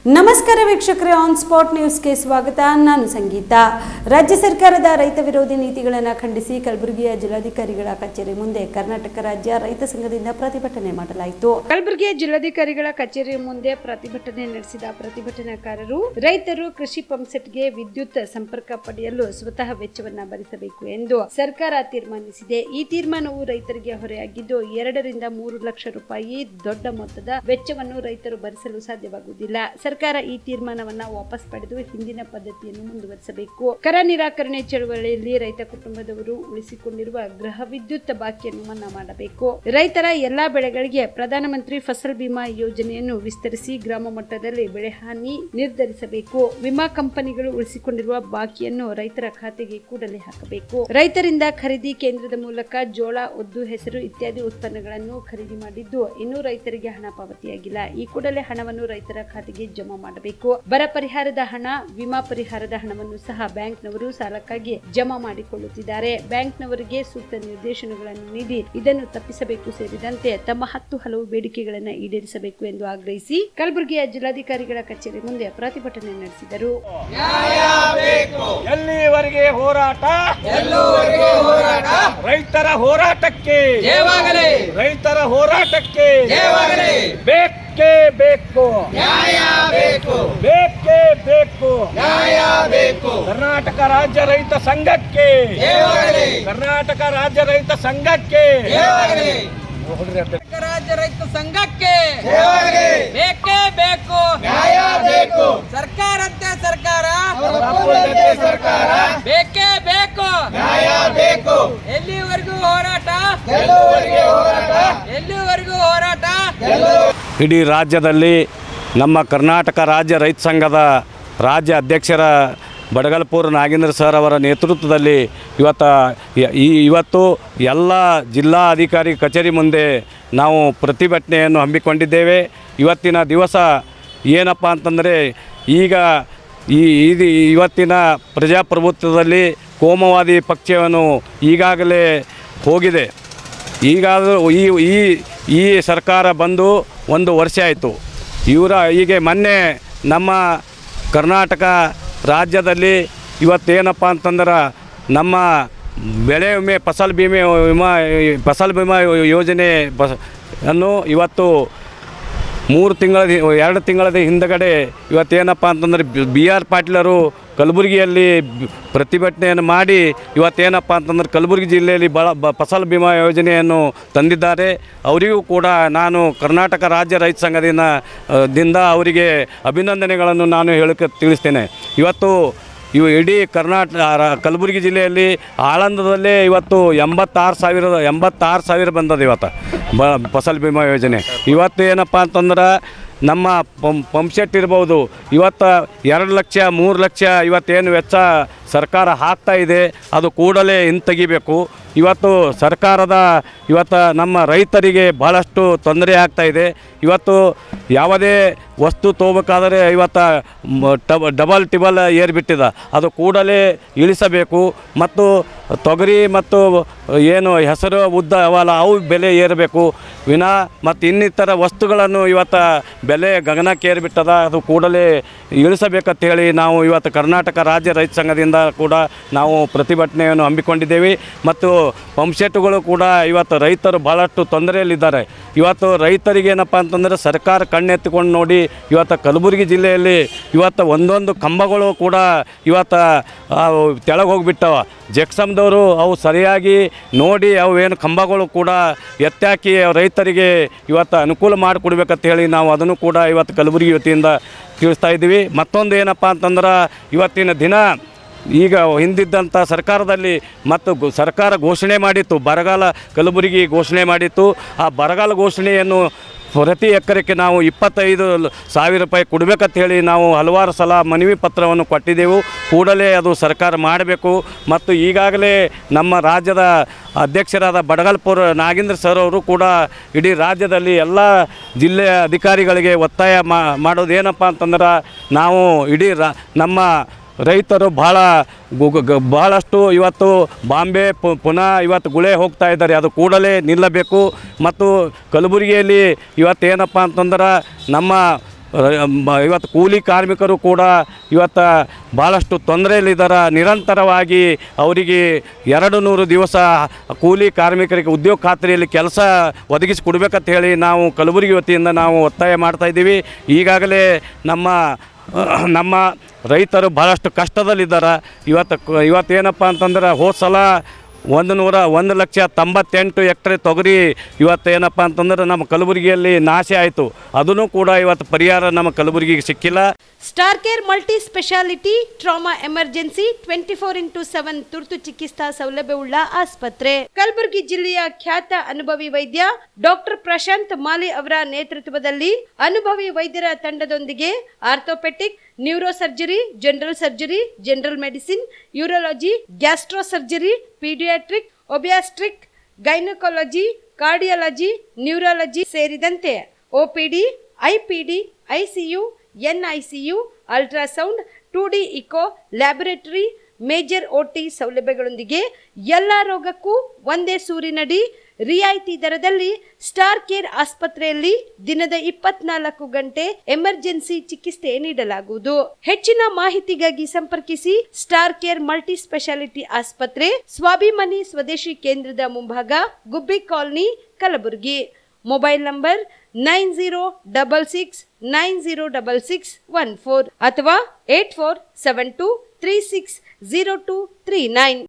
ನಮಸ್ಕಾರ ವೀಕ್ಷಕರೇ, on spot ನ್ಯೂಸ್ಗೆ ಸ್ವಾಗತ. ನಾನು ಸಂಗೀತ. ರಾಜ್ಯ ಸರ್ಕಾರದ ರೈತ ವಿರೋಧಿ ನೀತಿಗಳನ್ನು ಖಂಡಿಸಿ ಕಲಬುರಗಿಯ ಜಿಲ್ಲಾಧಿಕಾರಿಗಳ ಕಚೇರಿ ಮುಂದೆ ಕರ್ನಾಟಕ ರಾಜ್ಯ ರೈತ ಸಂಘದಿಂದ ಪ್ರತಿಭಟನೆ ಮಾಡಲಾಯಿತು. ಕಲಬುರಗಿಯ ಜಿಲ್ಲಾಧಿಕಾರಿಗಳ ಕಚೇರಿ ಮುಂದೆ ಪ್ರತಿಭಟನೆ ನಡೆಸಿದ ಪ್ರತಿಭಟನಾಕಾರರು ರೈತರು ಕೃಷಿ ಪಂಪ್ಸೆಟ್ಗೆ ವಿದ್ಯುತ್ ಸಂಪರ್ಕ ಪಡೆಯಲು ಸ್ವತಃ ವೆಚ್ಚವನ್ನು ಭರಿಸಬೇಕು ಎಂದು ಸರ್ಕಾರ ತೀರ್ಮಾನಿಸಿದೆ. ಈ ತೀರ್ಮಾನವು ರೈತರಿಗೆ ಹೊರೆಯಾಗಿದ್ದು 2 ರಿಂದ 3 ಲಕ್ಷ ರೂಪಾಯಿ ದೊಡ್ಡ ಮೊತ್ತದ ವೆಚ್ಚವನ್ನು ರೈತರು ಭರಿಸಲು ಸಾಧ್ಯವಾಗುವುದಿಲ್ಲ. ಸರ್ಕಾರ ಈ ತೀರ್ಮಾನವನ್ನ ವಾಪಸ್ ಪಡೆದು ಹಿಂದಿನ ಪದ್ಧತಿಯನ್ನು ಮುಂದುವರಿಸಬೇಕು. ಕರ ನಿರಾಕರಣೆ ಚಳವಳಿಯಲ್ಲಿ ರೈತ ಕುಟುಂಬದವರು ಉಳಿಸಿಕೊಂಡಿರುವ ಗೃಹ ವಿದ್ಯುತ್ ಬಾಕಿಯನ್ನು ಮನ್ನಾ ಮಾಡಬೇಕು. ರೈತರ ಎಲ್ಲಾ ಬೆಳೆಗಳಿಗೆ ಪ್ರಧಾನಮಂತ್ರಿ ಫಸಲ್ ಬಿಮಾ ಯೋಜನೆಯನ್ನು ವಿಸ್ತರಿಸಿ ಗ್ರಾಮ ಮಟ್ಟದಲ್ಲಿ ಬೆಳೆ ಹಾನಿ ನಿರ್ಧರಿಸಬೇಕು. ವಿಮಾ ಕಂಪನಿಗಳು ಉಳಿಸಿಕೊಂಡಿರುವ ಬಾಕಿಯನ್ನು ರೈತರ ಖಾತೆಗೆ ಕೂಡಲೇ ಹಾಕಬೇಕು. ರೈತರಿಂದ ಖರೀದಿ ಕೇಂದ್ರದ ಮೂಲಕ ಜೋಳ, ಉದ್ದು, ಹೆಸರು ಇತ್ಯಾದಿ ಉತ್ಪನ್ನಗಳನ್ನು ಖರೀದಿ ಮಾಡಿದ್ದು ಇನ್ನೂ ರೈತರಿಗೆ ಹಣ ಪಾವತಿಯಾಗಿಲ್ಲ. ಈ ಕೂಡಲೇ ಹಣವನ್ನು ರೈತರ ಖಾತೆಗೆ ಜಮಾ ಮಾಡಬೇಕು. ಬರ ಪರಿಹಾರದ ಹಣ, ವಿಮಾ ಪರಿಹಾರದ ಹಣವನ್ನು ಸಹ ಬ್ಯಾಂಕ್ನವರು ಸಾಲಕ್ಕಾಗಿ ಜಮಾ ಮಾಡಿಕೊಳ್ಳುತ್ತಿದ್ದಾರೆ. ಬ್ಯಾಂಕ್ನವರಿಗೆ ಸೂಕ್ತ ನಿರ್ದೇಶನಗಳನ್ನು ನೀಡಿ ಇದನ್ನು ತಪ್ಪಿಸಬೇಕು ಸೇರಿದಂತೆ ತಮ್ಮ 10 ಹಲವು ಬೇಡಿಕೆಗಳನ್ನು ಈಡೇರಿಸಬೇಕು ಎಂದು ಆಗ್ರಹಿಸಿ ಕಲಬುರಗಿಯ ಜಿಲ್ಲಾಧಿಕಾರಿಗಳ ಕಚೇರಿ ಮುಂದೆ ಪ್ರತಿಭಟನೆ ನಡೆಸಿದರು. ಎಲ್ಲಿವರೆಗೆ ಹೋರಾಟ? ರೈತರ ಹೋರಾಟಕ್ಕೆ ರೈತರ ಹೋರಾಟಕ್ಕೆ ಬೇಕೇ ಬೇಕು, ಬೇಕೇ ಬೇಕು. ಕರ್ನಾಟಕ ರಾಜ್ಯ ರೈತ ಸಂಘಕ್ಕೆ, ಕರ್ನಾಟಕ ರಾಜ್ಯ ರೈತ ಸಂಘಕ್ಕೆ, ರಾಜ್ಯ ರೈತ ಸಂಘಕ್ಕೆ ಬೇಕೇ ಬೇಕು, ಸರ್ಕಾರಂತೆ ಸರ್ಕಾರ ಬೇಕೇ ಬೇಕು, ಎಲ್ಲಿವರೆಗೂ ಹೋರಾಟ, ಎಲ್ಲಿವರೆಗೂ ಹೋರಾಟ. ಇಡೀ ರಾಜ್ಯದಲ್ಲಿ ನಮ್ಮ ಕರ್ನಾಟಕ ರಾಜ್ಯ ರೈತ ಸಂಘದ ರಾಜ್ಯ ಅಧ್ಯಕ್ಷರ ಬಡಗಲಪುರ ನಾಗೇಂದ್ರ ಸರ್ ಅವರ ನೇತೃತ್ವದಲ್ಲಿ ಇವತ್ತು ಎಲ್ಲ ಜಿಲ್ಲಾ ಅಧಿಕಾರಿ ಕಚೇರಿ ಮುಂದೆ ನಾವು ಪ್ರತಿಭಟನೆಯನ್ನು ಹಮ್ಮಿಕೊಂಡಿದ್ದೇವೆ. ಇವತ್ತಿನ ದಿವಸ ಏನಪ್ಪ ಅಂತಂದರೆ, ಈಗ ಇವತ್ತಿನ ಪ್ರಜಾಪ್ರಭುತ್ವದಲ್ಲಿ ಕೋಮುವಾದಿ ಪಕ್ಷವನ್ನು ಈಗಾಗಲೇ ಹೋಗಿದೆ. ಈಗಾದರೂ ಈ ಸರ್ಕಾರ ಬಂದು 1 ವರ್ಷ ಆಯಿತು. ಹೀಗೆ ಮೊನ್ನೆ ನಮ್ಮ ಕರ್ನಾಟಕ ರಾಜ್ಯದಲ್ಲಿ ಇವತ್ತೇನಪ್ಪ ಅಂತಂದ್ರೆ, ನಮ್ಮ ಬೆಳೆ ವಿಮೆ ಫಸಲ್ ಬಿಮಾ ಯೋಜನೆ ಅನ್ನು ಇವತ್ತು 2 ತಿಂಗಳ ಹಿಂದಗಡೆ ಇವತ್ತೇನಪ್ಪ ಅಂತಂದರೆ BR ಪಾಟೀಲರು ಕಲಬುರಗಿಯಲ್ಲಿ ಪ್ರತಿಭಟನೆಯನ್ನು ಮಾಡಿ ಇವತ್ತೇನಪ್ಪ ಅಂತಂದ್ರೆ ಕಲಬುರಗಿ ಜಿಲ್ಲೆಯಲ್ಲಿ ಫಸಲ್ ಬಿಮಾ ಯೋಜನೆಯನ್ನು ತಂದಿದ್ದಾರೆ. ಅವರಿಗೂ ಕೂಡ ನಾನು ಕರ್ನಾಟಕ ರಾಜ್ಯ ರೈತ ಸಂಘದಿಂದ ಅವರಿಗೆ ಅಭಿನಂದನೆಗಳನ್ನು ನಾನು ಹೇಳಕ್ಕೆ ತಿಳಿಸ್ತೇನೆ. ಇವತ್ತು ಇಡೀ ಕಲಬುರಗಿ ಜಿಲ್ಲೆಯಲ್ಲಿ ಆಳಂದದಲ್ಲೇ ಇವತ್ತು 86 ಸಾವಿರ ಬಂದದ ಇವತ್ತು ಫಸಲ್ ಬಿಮಾ ಯೋಜನೆ. ಇವತ್ತು ಏನಪ್ಪ ಅಂತಂದ್ರೆ ನಮ್ಮ ಪಂಪ್ಸೆಟ್ ಇರ್ಬೋದು, ಇವತ್ತು 2 ಲಕ್ಷ 3 ಲಕ್ಷ ಇವತ್ತೇನು ವೆಚ್ಚ ಸರ್ಕಾರ ಹಾಕ್ತಾ ಇದೆ, ಅದು ಕೂಡಲೇ ಹಿಂತೆಗಿಬೇಕು. ಇವತ್ತು ನಮ್ಮ ರೈತರಿಗೆ ಭಾಳಷ್ಟು ತೊಂದರೆ ಆಗ್ತಾಯಿದೆ. ಇವತ್ತು ಯಾವುದೇ ವಸ್ತು ತೊಗೋಬೇಕಾದರೆ ಇವತ್ತು ಡಬಲ್ ಟಿಬಲ್ ಏರ್ಬಿಟ್ಟಿದೆ, ಅದು ಕೂಡಲೇ ಇಳಿಸಬೇಕು. ಮತ್ತು ತೊಗರಿ ಮತ್ತು ಏನು ಹೆಸರು ಉದ್ದ ಅವಲ್ಲ ಅವು ಬೆಲೆ ಏರಬೇಕು ಮತ್ತು ಇನ್ನಿತರ ವಸ್ತುಗಳನ್ನು ಇವತ್ತು ಬೆಲೆ ಗಗನಕ್ಕೆ ಏರಿಬಿಟ್ಟದ, ಅದು ಕೂಡಲೇ ಇಳಿಸಬೇಕಂತೇಳಿ ನಾವು ಇವತ್ತು ಕರ್ನಾಟಕ ರಾಜ್ಯ ರೈತ ಸಂಘದಿಂದ ಕೂಡ ನಾವು ಪ್ರತಿಭಟನೆಯನ್ನು ಹಮ್ಮಿಕೊಂಡಿದ್ದೇವೆ. ಮತ್ತು ಪಂಪ್ಸೆಟ್ಗಳು ಕೂಡ ಇವತ್ತು ರೈತರು ಭಾಳಷ್ಟು ತೊಂದರೆಯಲ್ಲಿದ್ದಾರೆ. ಇವತ್ತು ರೈತರಿಗೇನಪ್ಪ ಅಂತಂದರೆ ಸರ್ಕಾರ ಕಣ್ಣೆತ್ತಿಕೊಂಡು ನೋಡಿ ಇವತ್ತು ಕಲಬುರಗಿ ಜಿಲ್ಲೆಯಲ್ಲಿ ಇವತ್ತು ಒಂದೊಂದು ಕಂಬಗಳು ಕೂಡ ಇವತ್ತು ತೆಳಗೆ ಹೋಗಿಬಿಟ್ಟವ. ಜೆಕ್ಸಮ್ದವರು ಅವು ಸರಿಯಾಗಿ ನೋಡಿ ಅವು ಏನು ಕಂಬಗಳು ಕೂಡ ಎತ್ತಾಕಿ ರೈತರಿಗೆ ಇವತ್ತು ಅನುಕೂಲ ಮಾಡಿಕೊಡ್ಬೇಕಂತ ಹೇಳಿ ನಾವು ಅದನ್ನು ಕೂಡ ಇವತ್ತು ಕಲಬುರಗಿ ವತಿಯಿಂದ ತಿಳಿಸ್ತಾ ಇದ್ದೀವಿ. ಮತ್ತೊಂದು ಏನಪ್ಪ ಅಂತಂದ್ರೆ, ಇವತ್ತಿನ ದಿನ ಈಗ ಹಿಂದಿದ್ದಂಥ ಸರ್ಕಾರದಲ್ಲಿ ಮತ್ತು ಸರ್ಕಾರ ಘೋಷಣೆ ಮಾಡಿತ್ತು, ಬರಗಾಲ ಕಲಬುರಗಿ ಘೋಷಣೆ ಮಾಡಿತ್ತು. ಆ ಬರಗಾಲ ಘೋಷಣೆಯನ್ನು ಪ್ರತಿ ಎಕರೆಗೆ ನಾವು 25,000 ರೂಪಾಯಿ ಕೊಡಬೇಕಂತ ಹೇಳಿ ನಾವು ಹಲವಾರು ಸಲ ಮನವಿ ಪತ್ರವನ್ನು ಕೊಟ್ಟಿದ್ದೆವು. ಕೂಡಲೇ ಅದು ಸರ್ಕಾರ ಮಾಡಬೇಕು. ಮತ್ತು ಈಗಾಗಲೇ ನಮ್ಮ ರಾಜ್ಯದ ಅಧ್ಯಕ್ಷರಾದ ಬಡಗಲಪುರ ನಾಗೇಂದ್ರ ಸರ್ ಅವರು ಕೂಡ ಇಡೀ ರಾಜ್ಯದಲ್ಲಿ ಎಲ್ಲ ಜಿಲ್ಲೆಯ ಅಧಿಕಾರಿಗಳಿಗೆ ಒತ್ತಾಯ ಮಾಡೋದೇನಪ್ಪ ಅಂತಂದ್ರೆ, ನಾವು ಇಡೀ ನಮ್ಮ ರೈತರು ಭಾಳಷ್ಟು ಇವತ್ತು ಬಾಂಬೆ ಪುನಃ ಇವತ್ತು ಗುಳೆ ಹೋಗ್ತಾ ಇದ್ದಾರೆ, ಅದು ಕೂಡಲೇ ನಿಲ್ಲಬೇಕು. ಮತ್ತು ಕಲಬುರಗಿಯಲ್ಲಿ ಇವತ್ತೇನಪ್ಪ ಅಂತಂದ್ರೆ ನಮ್ಮ ಇವತ್ತು ಕೂಲಿ ಕಾರ್ಮಿಕರು ಕೂಡ ಇವತ್ತು ಭಾಳಷ್ಟು ತೊಂದರೆಯಲ್ಲಿದ್ದಾರೆ. ನಿರಂತರವಾಗಿ ಅವರಿಗೆ 200 ದಿವಸ ಕೂಲಿ ಕಾರ್ಮಿಕರಿಗೆ ಉದ್ಯೋಗ ಖಾತ್ರಿಯಲ್ಲಿ ಕೆಲಸ ಒದಗಿಸಿ ಕೊಡಬೇಕಂತ ಹೇಳಿ ನಾವು ಕಲಬುರಗಿ ವತಿಯಿಂದ ನಾವು ಒತ್ತಾಯ ಮಾಡ್ತಾಯಿದ್ದೀವಿ. ಈಗಾಗಲೇ ನಮ್ಮ ರೈತರು ಭಾಳಷ್ಟು ಕಷ್ಟದಲ್ಲಿದ್ದಾರೆ. ಇವತ್ತೇನಪ್ಪ ಅಂತಂದ್ರೆ ಹೋದ ಸಲ 1,98 ಹೆಕ್ಟರ್ ತೊಗರಿ ಇವತ್ತೇನಪ್ಪ ಅಂತಂದ್ರೆ ನಮ್ಮ ಕಲಬುರಗಿಯಲ್ಲಿ ನಾಶ ಆಯಿತು. ಅದನ್ನು ಕೂಡ ಇವತ್ತು ಪರಿಹಾರ ನಮ್ಮ ಕಲಬುರಗಿಗೆ ಸಿಕ್ಕಿಲ್ಲ. Star care multi speciality trauma emergency 24x7 ತುರ್ತು ಚಿಕಿತ್ಸಾ ಸೌಲಭ್ಯವುಳ್ಳ ಆಸ್ಪತ್ರೆ. ಕಲಬುರಗಿ ಜಿಲ್ಲೆಯ ಖ್ಯಾತ ಅನುಭವಿ ವೈದ್ಯ ಡಾಕ್ಟರ್ ಪ್ರಶಾಂತ್ ಮಾಲಿ ಅವರ ನೇತೃತ್ವದಲ್ಲಿ ಅನುಭವಿ ವೈದ್ಯರ ತಂಡದೊಂದಿಗೆ orthopaedic, neuro surgery, general medicine, urology, gastro surgery, paediatric, obstetric, gynaecology, cardiology, neurology ಸೇರಿದಂತೆ OPD, IPD, ICU, NICU, ultrasound, 2D echo, laboratory, major OT ಸೌಲಭ್ಯಗಳೊಂದಿಗೆ ಎಲ್ಲ ರೋಗಕ್ಕೂ ಒಂದೇ ಸೂರಿನಡಿ ರಿಯಾಯಿತಿ ದರದಲ್ಲಿ ಸ್ಟಾರ್ ಕೇರ್ ಆಸ್ಪತ್ರೆಯಲ್ಲಿ ದಿನದ 24 ಗಂಟೆ ಎಮರ್ಜೆನ್ಸಿ ಚಿಕಿತ್ಸೆ ನೀಡಲಾಗುವುದು. ಹೆಚ್ಚಿನ ಮಾಹಿತಿಗಾಗಿ ಸಂಪರ್ಕಿಸಿ ಸ್ಟಾರ್ ಕೇರ್ ಮಲ್ಟಿ ಸ್ಪೆಷಾಲಿಟಿ ಆಸ್ಪತ್ರೆ, ಸ್ವಾಭಿಮಾನಿ ಸ್ವದೇಶಿ ಕೇಂದ್ರದ ಮುಂಭಾಗ, ಗುಬ್ಬಿ ಕಾಲನಿ, ಕಲಬುರಗಿ. ಮೊಬೈಲ್ ನಂಬರ್ 9066906614 ಅಥವಾ 8472360239.